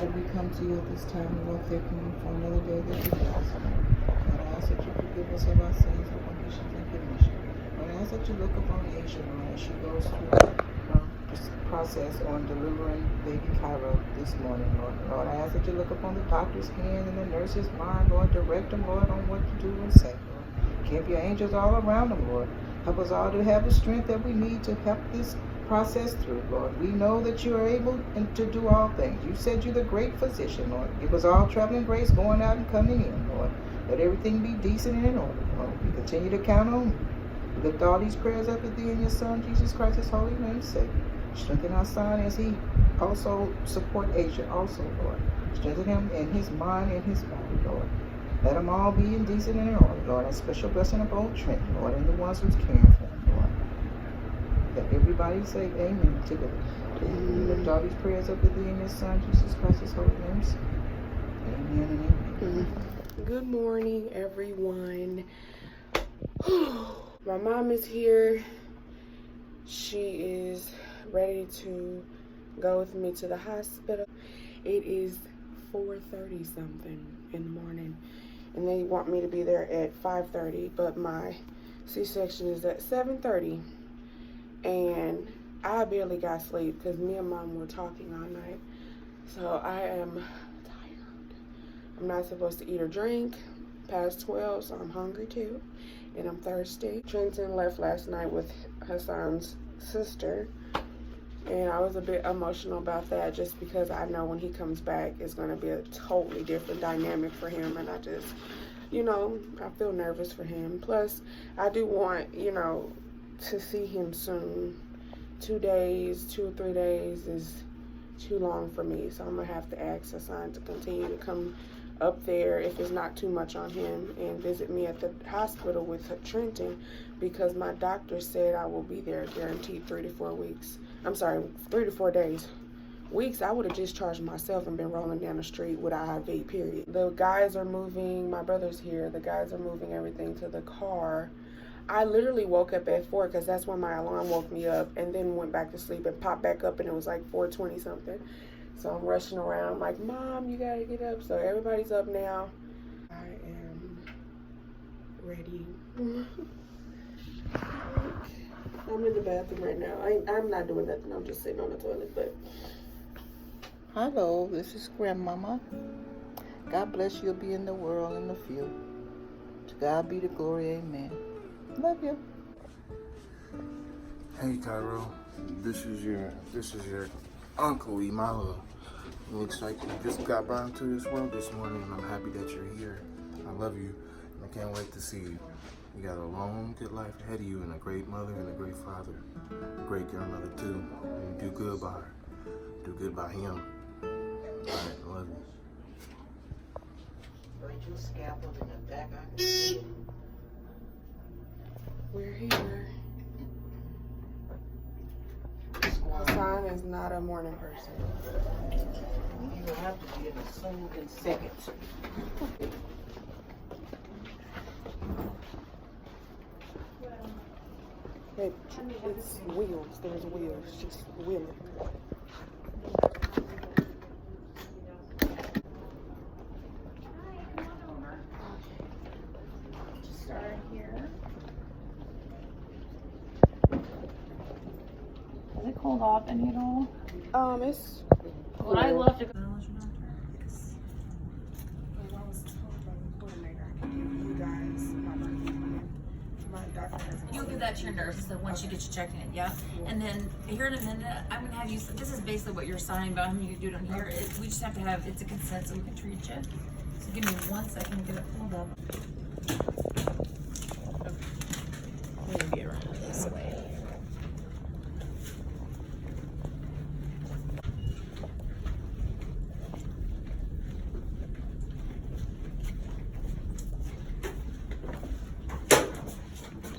Father, we come to you at this time, Lord, thanking you for another day that you give us. Lord, I ask that you forgive us of our sins, of omissions and commission. Lord, I ask that you look upon Asia, Lord, as she goes through this process on delivering baby Cairo this morning, Lord. Lord, I ask that you look upon the doctor's hand and the nurse's mind, Lord. Direct them, Lord, on what to do and say, Lord. Keep your angels all around them, Lord. Help us all to have the strength that we need to help this process through, Lord. We know that you are able to do all things. You said you're the great physician, Lord. Give us all traveling grace going out and coming in, Lord. Let everything be decent and in order, Lord. We continue to count on you. We lift all these prayers up to thee in your Son, Jesus Christ's holy name, say. Strengthen our son as he also support Asia, also, Lord. Strengthen him in his mind and his body, Lord. Let them all be in decent and in order, Lord. A special blessing upon Trent, Lord, and the ones who's caring for him, Lord. Let everybody say amen together. We lift all these prayers up to thee in your Son, Jesus Christ's holy name. Amen and amen. Good morning, everyone. My mom is here. She is ready to go with me to the hospital. It is 4:30 something in the morning, and they want me to be there at 5:30, but my C-section is at 7:30, and I barely got sleep because me and mom were talking all night, so I am tired. I'm not supposed to eat or drink past 12, so I'm hungry too, and I'm thirsty. Trenton left last night with Hassan's sister, and I was a bit emotional about that just because I know when he comes back it's going to be a totally different dynamic for him, and I just, I feel nervous for him. Plus, I do want, to see him soon. 2 or 3 days is too long for me, so I'm going to have to ask Hassan to continue to come up there if it's not too much on him and visit me at the hospital with Trenton, because my doctor said I will be there guaranteed 3 to 4 weeks. I'm sorry, 3 to 4 days. Weeks, I would have discharged myself and been rolling down the street with an IV, period. The guys are moving, my brother's here, the guys are moving everything to the car. I literally woke up at 4 because that's when my alarm woke me up, and then went back to sleep and popped back up, and it was like 4:20 something. So I'm rushing around like, Mom, you gotta get up. So everybody's up now. I am ready. I'm in the bathroom right now. I'm not doing nothing. I'm just sitting on the toilet, but. Hello, this is Grandmama. God bless you'll be in the world in the field. To God be the glory, amen. Love you. Hey Cairo, this is your Uncle Imala. Looks like you just got brought into this world this morning, and I'm happy that you're here. I love you, and I can't wait to see you. You got a long, good life ahead of you, and a great mother and a great father, a great grandmother too. And do good by her, do good by him. All right, I love you. Right, your scalpel in the back. I can see it. We're here. Hassan is not a morning person. You will have to be in a soon in seconds. It's wheels. There's wheels. Just wheeling. Start here. Has it cooled off any at all? It's Would I love to go? You'll give that to your nurse so once you get your check in, yeah? And then here in a minute, I'm gonna have you, this is basically what you're signing about, you can do it on here. We just have to have, it's a consent so we can treat you. So give me 1 second to get it pulled up. Okay. Let me be around this way.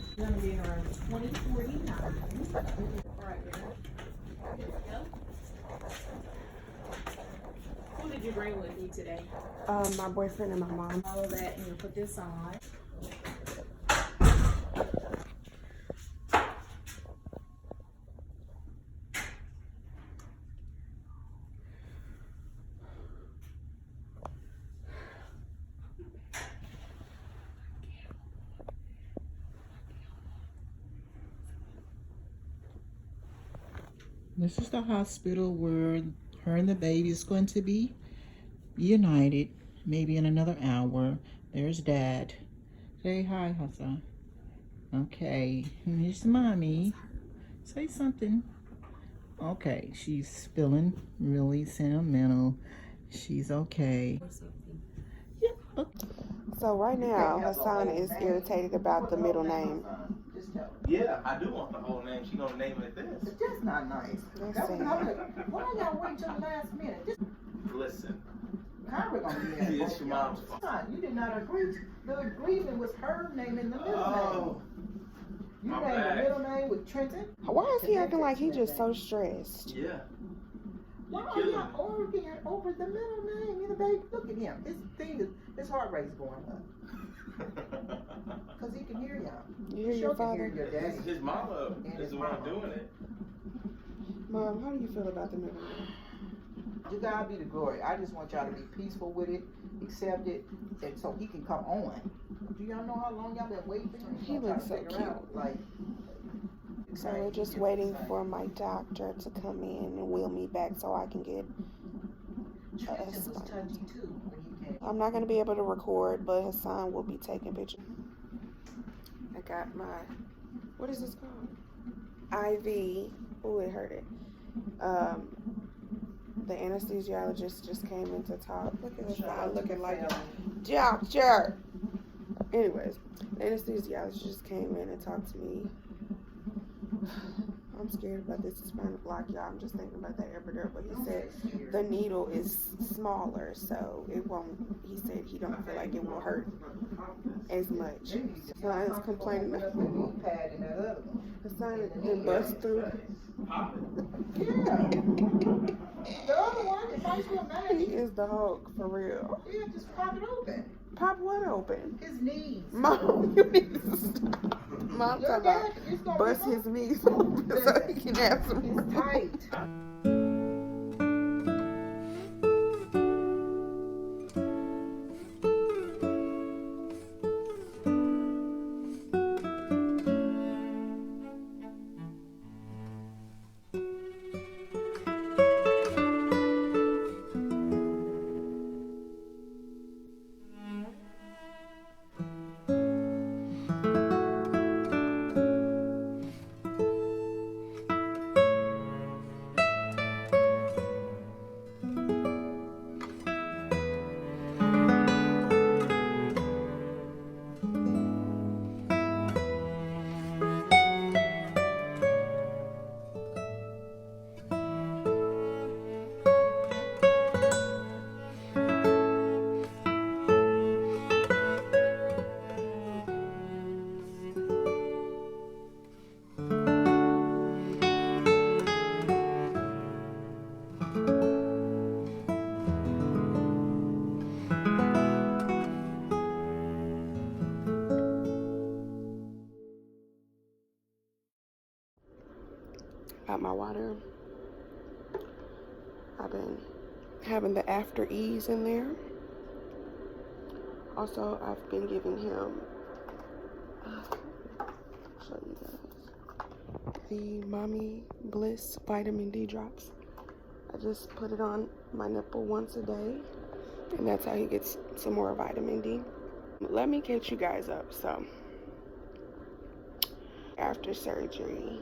It's gonna be around 2049. All right, here. Here we go. Who did you bring with you today? my boyfriend and my mom. All of that, and you'll put this on. This is the hospital where her and the baby is going to be united, maybe in another hour. There's Dad. Say hi, Hassan. Okay, here's Mommy. Say something. Okay, she's feeling really sentimental. She's okay. Yep. Okay. So right now, Hassan is irritated about the middle name. Yeah, I do want the whole name. She gonna name it this. But that's not nice. Why y'all wait till the last minute? Listen. Kyra gonna be in. It's your mom's fault. You did not agree. The agreement was her naming the middle name. You my named bad. the middle name with Trenton. Why is he acting like he just so stressed? Yeah. Why are y'all arguing over the middle name? The baby, look at him. His heart rate's going up. Cause he can hear y'all. You hear your father? Your daddy. His mama is the one doing it. Mom, how do you feel about the middle name? To God be the glory. I just want y'all to be peaceful with it, accept it, and so he can come on. Do y'all know how long y'all been waiting for him? He looks so cute. So we're just waiting for my doctor to come in and wheel me back so I can get a spine. I'm not going to be able to record, but Hassan will be taking pictures. I got my, what is this called? IV. Oh, it hurted. The anesthesiologist just came in to talk. Look at this guy looking like a doctor. Anyways, the anesthesiologist just came in and talked to me. I'm scared about this spinal block, y'all. I'm just thinking about that epidural, but he said the needle is smaller, so it won't. He said he don't feel like it will hurt as much. So I was complaining. Hassan didn't bust through. Yeah. The other one, it might feel bad. He is the Hulk for real. Yeah, just pop it open. Pop what open? His knees. Mom, you need to stop. Mom talking about bust his knees open so he can have some. It's tight. Got my water. I've been having the after ease in there. Also, I've been giving him, show you guys, the Mommy Bliss vitamin D drops. I just put it on my nipple once a day, and that's how he gets some more vitamin D. Let me catch you guys up. So, after surgery,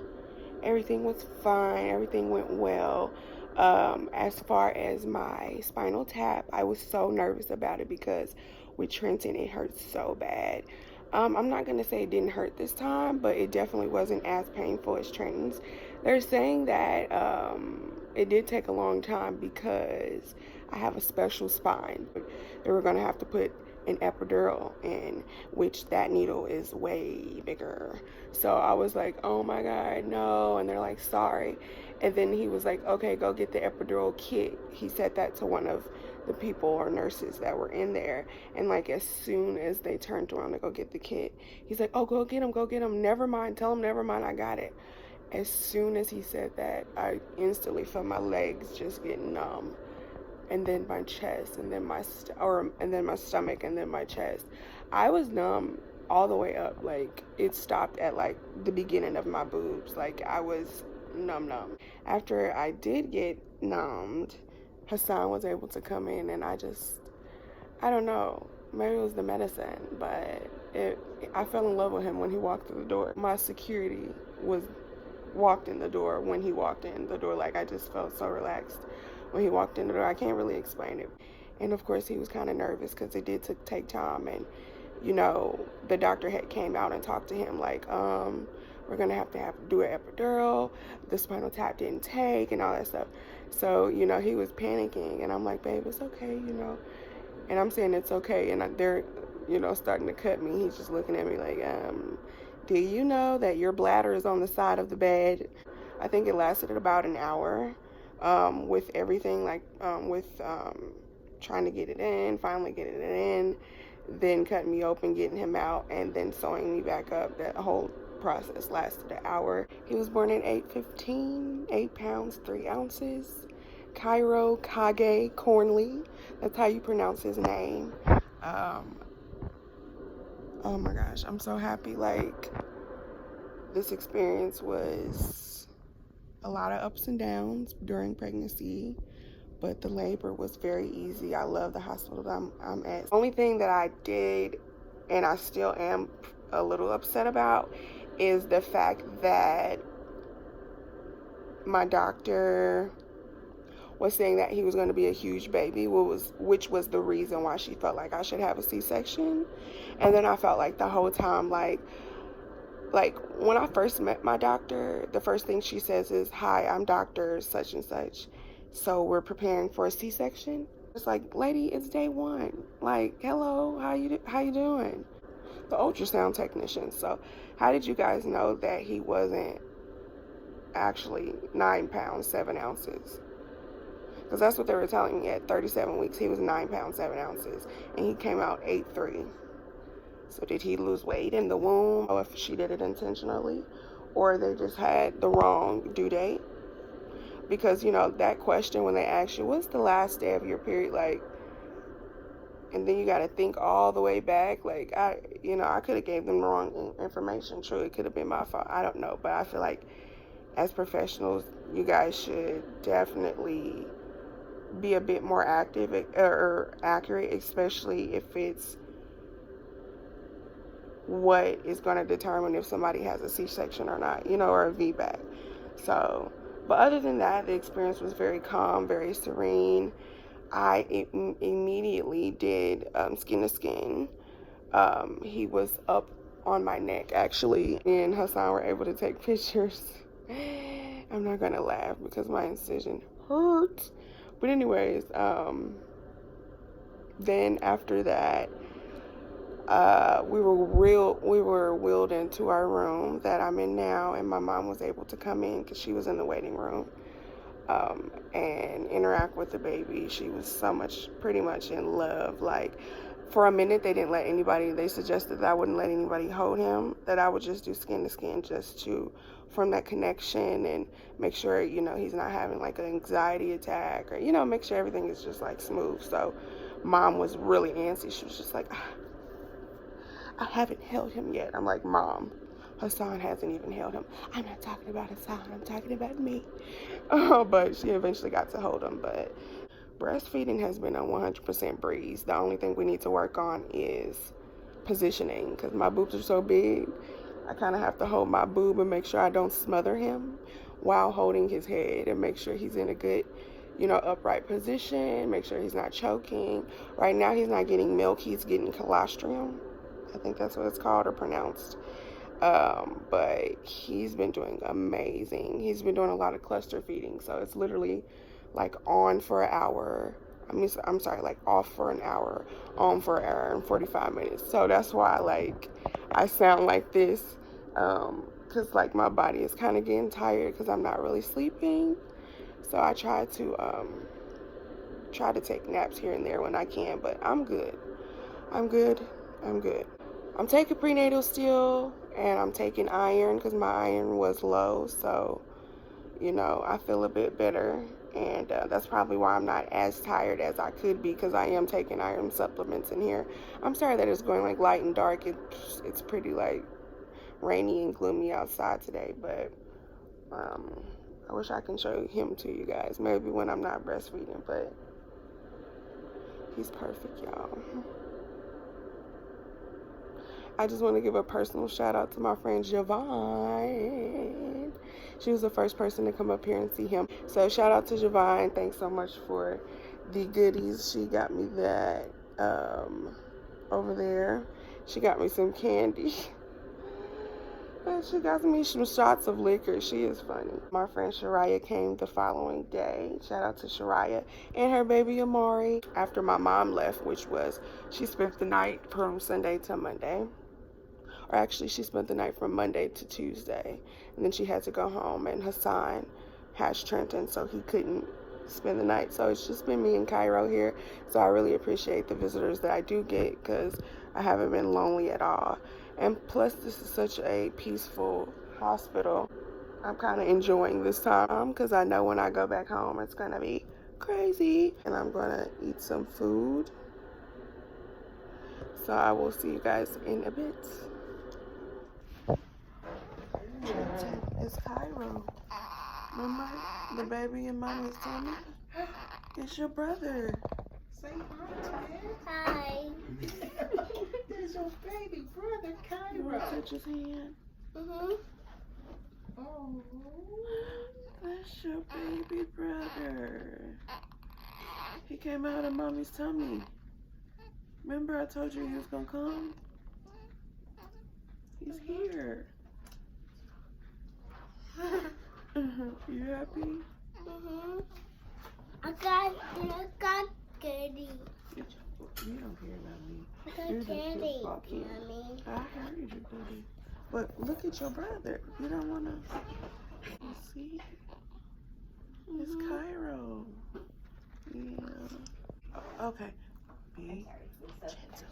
everything was fine. Everything went well. As far as my spinal tap, I was so nervous about it because with Trenton, it hurts so bad. I'm not going to say it didn't hurt this time, but it definitely wasn't as painful as Trenton's. They're saying that it did take a long time because I have a special spine. They were going to have to put an epidural in, which that needle is way bigger. So I was like, oh my God, no. And they're like, sorry. And then he was like, okay, go get the epidural kit. He said that to one of the people or nurses that were in there. And like, as soon as they turned around to go get the kit, he's like, oh, go get him. Never mind. Tell him, never mind. I got it. As soon as he said that, I instantly felt my legs just get numb. And then my chest, and then my stomach, and then my chest. I was numb all the way up. Like, it stopped at like the beginning of my boobs. Like, I was numb. After I did get numbed, Hassan was able to come in, and I don't know, maybe it was the medicine, but I fell in love with him when he walked through the door. My security walked in the door when he walked in the door. Like, I just felt so relaxed when he walked in the door. I can't really explain it. And of course he was kind of nervous because it did take time, and you know, the doctor had came out and talked to him like, we're gonna have to do an epidural, the spinal tap didn't take, and all that stuff. So, you know, he was panicking, and I'm like, babe, it's okay, you know. And I'm saying it's okay, and they're, you know, starting to cut me. He's just looking at me like, do you know that your bladder is on the side of the bed? I think it lasted about an hour, with everything, like, trying to get it in, finally getting it in, then cutting me open, getting him out, and then sewing me back up. That whole process lasted an hour. He was born at 8:15, 8 pounds, 3 ounces. Cairo Kage Cornley. That's how you pronounce his name. Oh my gosh, I'm so happy. Like, this experience was a lot of ups and downs during pregnancy, but the labor was very easy. I love the hospital that I'm at. The only thing that I did, and I still am a little upset about, is the fact that my doctor was saying that he was going to be a huge baby, which was the reason why she felt like I should have a C-section. And then I felt like the whole time, like when I first met my doctor, the first thing she says is, "Hi, I'm Dr. such and such. So we're preparing for a C-section." It's like, lady, it's day one. Like, hello, how you doing? The ultrasound technician. So how did you guys know that he wasn't actually 9 pounds, 7 ounces? Because that's what they were telling me. At 37 weeks, he was 9 pounds, 7 ounces. And he came out 8'3". So did he lose weight in the womb? Or if she did it intentionally? Or they just had the wrong due date? Because, you know, that question when they ask you, what's the last day of your period? Like, and then you got to think all the way back. Like, I could have gave them the wrong information. True, it could have been my fault. I don't know. But I feel like as professionals, you guys should definitely be a bit more active or accurate, especially if it's what is going to determine if somebody has a C-section or not, you know, or a VBAC. So, but other than that, the experience was very calm, very serene. I immediately did skin to skin. He was up on my neck, actually, and Hassan were able to take pictures. I'm not going to laugh because my incision hurts. But anyways, then after that, we were wheeled into our room that I'm in now, and my mom was able to come in because she was in the waiting room, and interact with the baby. She was pretty much in love. Like, for a minute, they suggested that I wouldn't let anybody hold him, that I would just do skin to skin just to form that connection and make sure, you know, he's not having like an anxiety attack, or, you know, make sure everything is just like smooth. So mom was really antsy. She was just like, I haven't held him yet. I'm like, Mom, Hassan hasn't even held him. I'm not talking about Hassan, I'm talking about me. But she eventually got to hold him. But breastfeeding has been a 100% breeze. The only thing we need to work on is positioning, because my boobs are so big. I kind of have to hold my boob and make sure I don't smother him while holding his head, and make sure he's in a good, you know, upright position, make sure he's not choking. Right now he's not getting milk, he's getting colostrum. I think that's what it's called or pronounced. But he's been doing amazing. He's been doing a lot of cluster feeding, so it's literally like on for an hour. Like off for an hour, on for an hour and 45 minutes. So that's why, like, I sound like this, because like my body is kind of getting tired because I'm not really sleeping. So I try to take naps here and there when I can, but I'm good. I'm taking prenatal still, and I'm taking iron because my iron was low. So, you know, I feel a bit better. And that's probably why I'm not as tired as I could be, because I am taking iron supplements in here. I'm sorry that it's going like light and dark. It's pretty like rainy and gloomy outside today, but I wish I can show him to you guys, maybe when I'm not breastfeeding, but he's perfect, y'all. I just want to give a personal shout out to my friend Javon. She was the first person to come up here and see him. So shout out to Javon. Thanks so much for the goodies. She got me that over there. She got me some candy. And she got me some shots of liquor. She is funny. My friend Shariah came the following day. Shout out to Shariah and her baby Amari. After my mom left, which was, she spent the night from Sunday to Monday. Or actually, she spent the night from Monday to Tuesday. And then she had to go home, and Hassan has Trenton, so he couldn't spend the night. So it's just been me and Cairo here. So I really appreciate the visitors that I do get, because I haven't been lonely at all. And plus, this is such a peaceful hospital. I'm kind of enjoying this time, because I know when I go back home, it's going to be crazy. And I'm going to eat some food. So I will see you guys in a bit. It's Cairo. Remember the baby in mommy's tummy? It's your brother. Say hi, twin. Hi. There's your baby brother, You want to Cairo. touch his hand? Mhm. Oh. That's your baby brother. He came out of mommy's tummy. Remember I told you he was gonna come? He's here. You happy? Mhm. I got candy. You don't care about me. I got You're the candy, football kid. Mommy. I heard you, buddy. But look at your brother. You don't wanna see? It's Cairo. Yeah. Okay. Be gentle.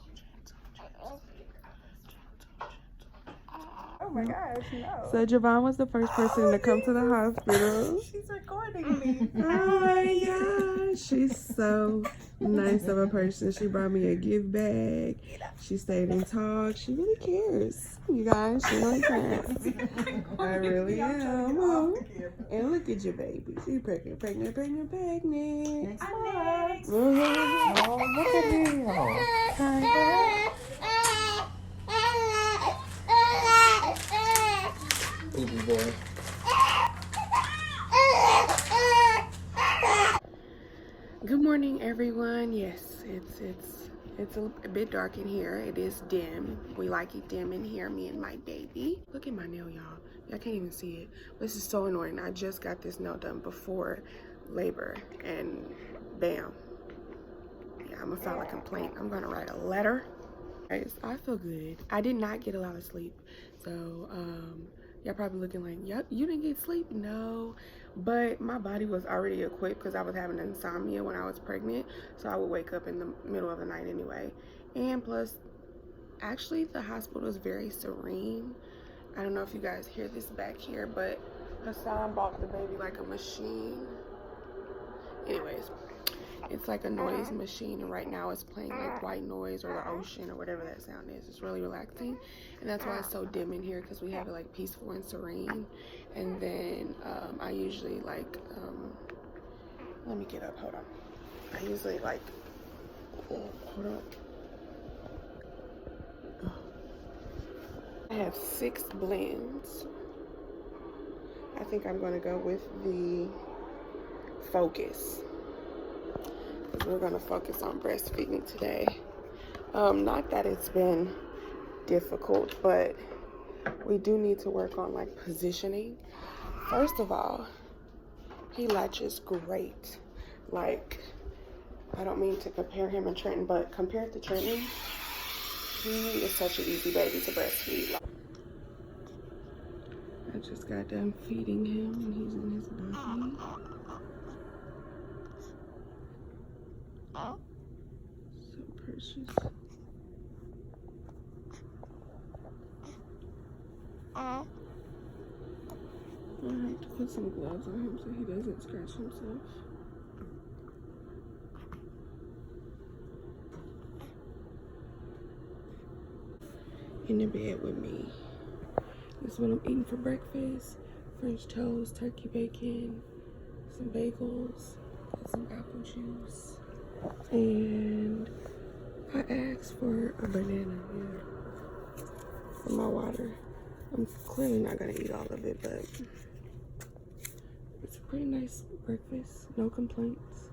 Oh my gosh, no. So Javon was the first person to come to the hospital. She's recording me. Oh my gosh, she's so nice of a person. She brought me a gift bag. She stayed and talked. She really cares. You guys, she really cares. I really am. Oh. And look at your baby. She's pregnant. Next month. Oh, look at him. Baby boy. Good morning, everyone. Yes, it's a bit dark in here. It is dim. We like it dim in here, me and my baby. Look at my nail, y'all. Y'all can't even see it. This is so annoying. I just got this nail done before labor, and bam. Yeah, I'm gonna file a complaint. I'm gonna write a letter. Guys, I feel good. I did not get a lot of sleep, so y'all probably looking like, yep, you didn't get sleep. No, but my body was already equipped because I was having insomnia when I was pregnant, so I would wake up in the middle of the night anyway. And plus, actually, the hospital is very serene. I don't know if you guys hear this back here, but Hassan bought the baby like a machine. Anyways, it's like a noise machine, and right now it's playing like white noise or the ocean or whatever that sound is. It's really relaxing, and that's why it's so dim in here, because we have it like peaceful and serene. And then I usually like let me get up, hold on. I usually like, hold on. I have 6 blends. I think I'm gonna go with the Focus. We're gonna focus on breastfeeding today. Not that it's been difficult, but we do need to work on like positioning. First of all, he latches great. Like, I don't mean to compare him and Trenton, but compared to Trenton, he is such an easy baby to breastfeed. I just got done feeding him, and he's in his buggy. So precious. I have to put some gloves on him so he doesn't scratch himself. In the bed with me. This is what I'm eating for breakfast. French toast, turkey bacon, some bagels, some apple juice, and I asked for a banana here for my water. I'm clearly not gonna eat all of it, but it's a pretty nice breakfast. No complaints.